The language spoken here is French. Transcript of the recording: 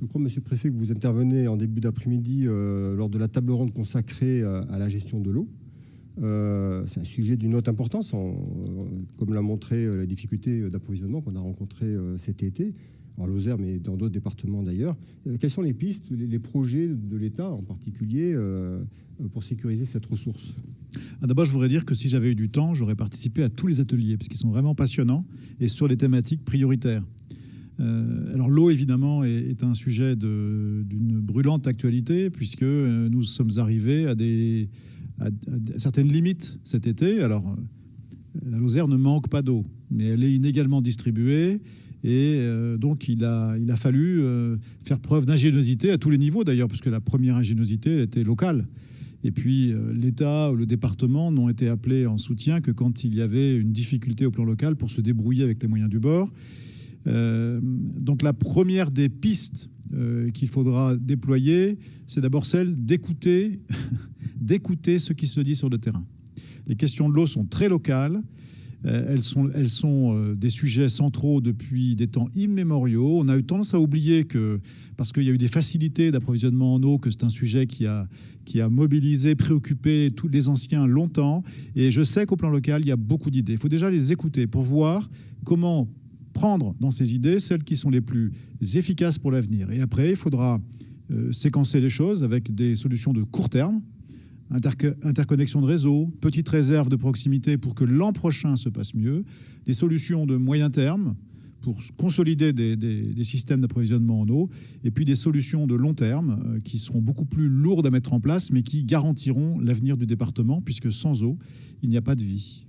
Je crois, Monsieur le Préfet, que vous intervenez en début d'après-midi lors de la table ronde consacrée à la gestion de l'eau. C'est un sujet d'une haute importance, comme l'a montré la difficulté d'approvisionnement qu'on a rencontrée cet été, en Lozère, mais dans d'autres départements d'ailleurs. Quelles sont les pistes, les projets de l'État en particulier pour sécuriser cette ressource? D'abord, je voudrais dire que si j'avais eu du temps, j'aurais participé à tous les ateliers, parce qu'ils sont vraiment passionnants et sur les thématiques prioritaires. Alors l'eau, évidemment, est un sujet d'une brûlante actualité, puisque nous sommes arrivés à certaines limites cet été. Alors, la Lozère ne manque pas d'eau, mais elle est inégalement distribuée. Et donc, il a fallu faire preuve d'ingéniosité à tous les niveaux, d'ailleurs, parce que la première ingéniosité, elle était locale. Et puis, l'État ou le département n'ont été appelés en soutien que quand il y avait une difficulté au plan local pour se débrouiller avec les moyens du bord. Donc, la première des pistes qu'il faudra déployer, c'est d'abord celle d'écouter d'écouter ce qui se dit sur le terrain. Les questions de l'eau sont très locales. Elles sont des sujets centraux depuis des temps immémoriaux. On a eu tendance à oublier que, parce qu'il y a eu des facilités d'approvisionnement en eau, que c'est un sujet qui a mobilisé, préoccupé tous les anciens longtemps. Et je sais qu'au plan local, il y a beaucoup d'idées. Il faut déjà les écouter pour voir comment prendre dans ces idées celles qui sont les plus efficaces pour l'avenir. Et après, il faudra séquencer les choses avec des solutions de court terme, interconnexion de réseau, petite réserve de proximité pour que l'an prochain se passe mieux, des solutions de moyen terme pour consolider des systèmes d'approvisionnement en eau, et puis des solutions de long terme qui seront beaucoup plus lourdes à mettre en place, mais qui garantiront l'avenir du département, puisque sans eau, il n'y a pas de vie.